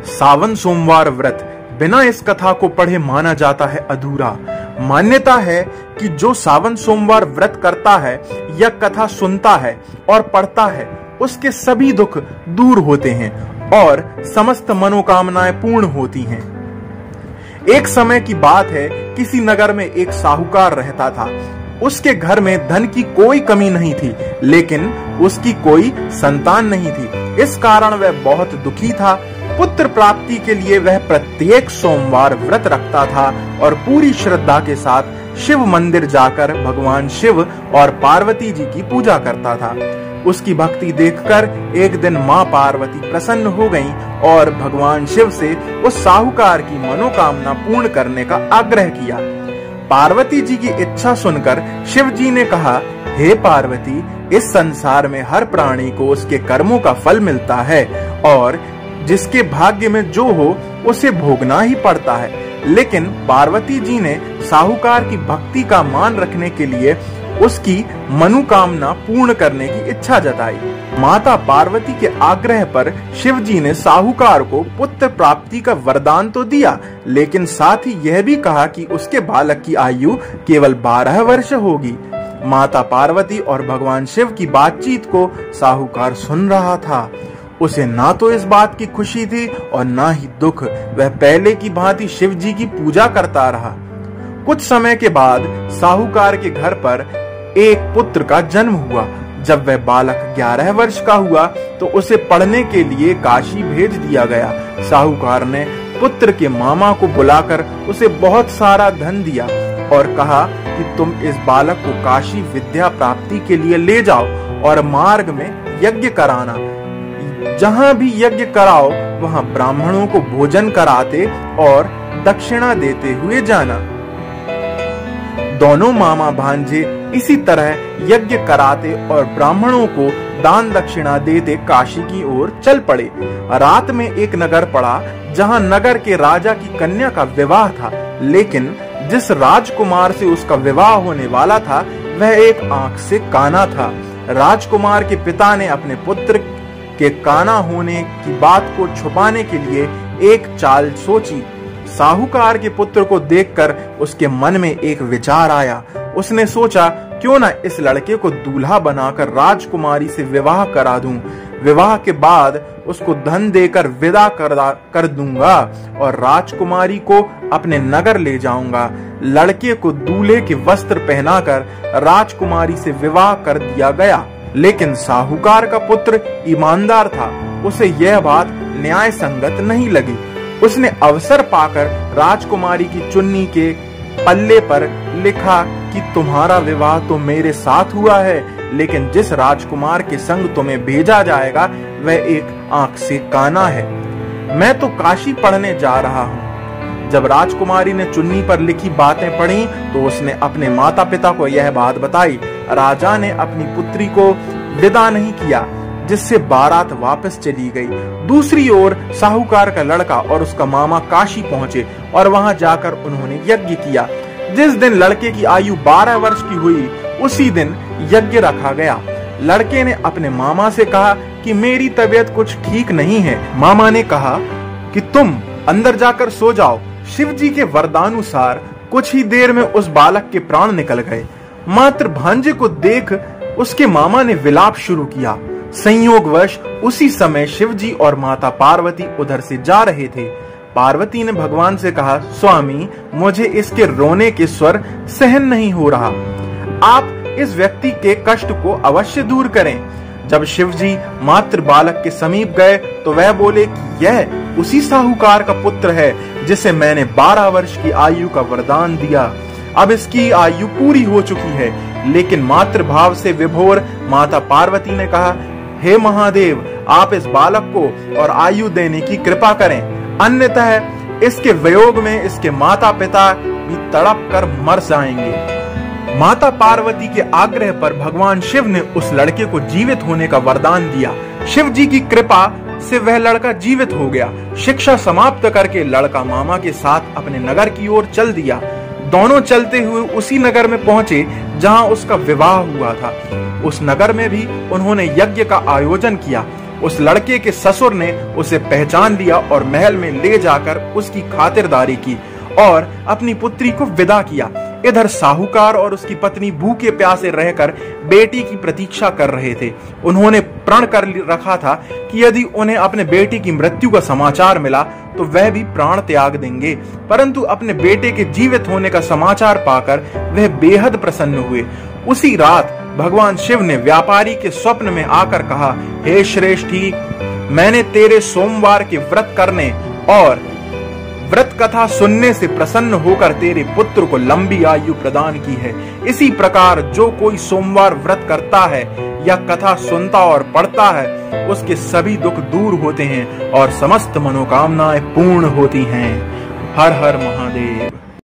सावन सोमवार व्रत बिना इस कथा को पढ़े माना जाता है अधूरा। मान्यता है कि जो सावन सोमवार व्रत करता है या कथा सुनता है और पढ़ता है उसके सभी दुख दूर होते हैं और समस्त मनोकामनाएं पूर्ण होती हैं। एक समय की बात है, किसी नगर में एक साहूकार रहता था। उसके घर में धन की कोई कमी नहीं थी, लेकिन उसकी कोई संतान नहीं थी। इस कारण वह बहुत दुखी था। पुत्र प्राप्ति के लिए वह प्रत्येक सोमवार व्रत रखता था और पूरी श्रद्धा के साथ शिव मंदिर जाकर भगवान शिव और पार्वती जी की पूजा करता था। उसकी भक्ति देखकर एक दिन मां पार्वती प्रसन्न हो गईं और भगवान शिव से उस साहूकार की मनोकामना पूर्ण करने का आग्रह किया। पार्वती जी की इच्छा सुनकर शिव जी ने कहा, हे पार्वती, इस संसार में हर प्राणी को उसके कर्मों का फल मिलता है और जिसके भाग्य में जो हो उसे भोगना ही पड़ता है। लेकिन पार्वती जी ने साहूकार की भक्ति का मान रखने के लिए उसकी मनोकामना पूर्ण करने की इच्छा जताई। माता पार्वती के आग्रह पर शिव जी ने साहूकार को पुत्र प्राप्ति का वरदान तो दिया, लेकिन साथ ही यह भी कहा कि उसके बालक की आयु केवल 12 वर्ष होगी। माता पार्वती और भगवान शिव की बातचीत को साहूकार सुन रहा था। उसे ना तो इस बात की खुशी थी और ना ही दुख। वह पहले की भांति शिव जी की पूजा करता रहा। कुछ समय के बाद साहूकार के घर पर एक पुत्र का जन्म हुआ। जब वह बालक 11 वर्ष का हुआ तो उसे पढ़ने के लिए काशी भेज दिया गया। साहूकार ने पुत्र के मामा को बुलाकर उसे बहुत सारा धन दिया और कहा कि तुम इस बालक को काशी विद्या प्राप्ति के लिए ले जाओ और मार्ग में यज्ञ कराना। जहां भी यज्ञ कराओ वहां ब्राह्मणों को भोजन कराते और दक्षिणा देते हुए जाना। दोनों मामा भांजे इसी तरह यज्ञ कराते और ब्राह्मणों को दान दक्षिणा देते काशी की ओर चल पड़े। रात में एक नगर पड़ा जहां नगर के राजा की कन्या का विवाह था, लेकिन जिस राजकुमार से उसका विवाह होने वाला था वह एक आंख से काना था। राजकुमार के पिता ने अपने पुत्र के काना होने की बात को छुपाने के लिए एक चाल सोची। साहूकार के पुत्र को देखकर उसके मन में एक विचार आया। उसने सोचा, क्यों ना इस लड़के को दूल्हा बनाकर राजकुमारी से विवाह करा दूं। विवाह के बाद उसको धन देकर विदा कर दूंगा और राजकुमारी को अपने नगर ले जाऊंगा। लड़के को दूल्हे के वस्त्र पहनाकर राजकुमारी से विवाह कर दिया गया। लेकिन साहूकार का पुत्र ईमानदार था। उसे यह बात न्याय संगत नहीं लगी। उसने अवसर पाकर राजकुमारी की चुन्नी के पल्ले पर लिखा कि तुम्हारा विवाह तो मेरे साथ हुआ है, लेकिन जिस राजकुमार के संग तुम्हें भेजा जाएगा वह एक आंख से काना है। मैं तो काशी पढ़ने जा रहा हूँ। जब राजकुमारी ने चुन्नी पर लिखी बातें पढ़ी तो उसने अपने माता पिता को यह बात बताई। राजा ने अपनी पुत्री को विदा नहीं किया, जिससे बारात वापस चली गई। दूसरी ओर साहूकार का लड़का और उसका मामा काशी पहुंचे और वहां जाकर उन्होंने यज्ञ किया। जिस दिन लड़के की आयु 12 वर्ष की हुई उसी दिन यज्ञ रखा गया। लड़के ने अपने मामा से कहा कि मेरी तबीयत कुछ ठीक नहीं है। मामा ने कहा कि तुम अंदर जाकर सो जाओ। शिव जी के वरदानुसार कुछ ही देर में उस बालक के प्राण निकल गए। मात्र भांजे को देख उसके मामा ने विलाप शुरू किया। संयोगवश उसी समय शिव जी और माता पार्वती उधर से जा रहे थे। पार्वती ने भगवान से कहा, स्वामी, मुझे इसके रोने के स्वर सहन नहीं हो रहा। आप इस व्यक्ति के कष्ट को अवश्य दूर करें। जब शिव जी मात्र बालक के समीप गए तो वह बोले कि यह उसी साहूकार का पुत्र है जिसे मैंने 12 वर्ष की आयु का वरदान दिया। अब इसकी आयु पूरी हो चुकी है। लेकिन मातृ भाव से विभोर माता पार्वती ने कहा, हे महादेव, आप इस बालक को और आयु देने की कृपा करें, अन्यतः इसके वियोग में इसके माता पिता भी तड़प कर मर जाएंगे। माता पार्वती के आग्रह पर भगवान शिव ने उस लड़के को जीवित होने का वरदान दिया। शिव जी की कृपा से वह लड़का जीवित हो गया। शिक्षा समाप्त करके लड़का मामा के साथ अपने नगर की ओर चल दिया। दोनों चलते हुए उसी नगर में पहुंचे जहां उसका विवाह हुआ था। उस नगर में भी उन्होंने यज्ञ का आयोजन किया। उस लड़के के ससुर ने उसे पहचान लिया और महल में ले जाकर उसकी खातिरदारी की और अपनी पुत्री को विदा किया। इधर साहूकार और उसकी पत्नी भूखे प्यासे रहकर बेटी की प्रतीक्षा कर रहे थे। उन्होंने प्रण कर रखा था कि यदि उन्हें अपने बेटी की मृत्यु का समाचार मिला तो वह भी प्राण त्याग देंगे, परंतु अपने बेटे के जीवित होने का समाचार पाकर वह बेहद प्रसन्न हुए। उसी रात भगवान शिव ने व्यापारी के स्वप्न में आकर कहा, हे श्रेष्ठी, मैंने तेरे सोमवार के व्रत करने और व्रत कथा सुनने से प्रसन्न होकर तेरे पुत्र को लंबी आयु प्रदान की है। इसी प्रकार जो कोई सोमवार व्रत करता है या कथा सुनता और पढ़ता है, उसके सभी दुख दूर होते हैं और समस्त मनोकामनाएं पूर्ण होती हैं। हर हर महादेव।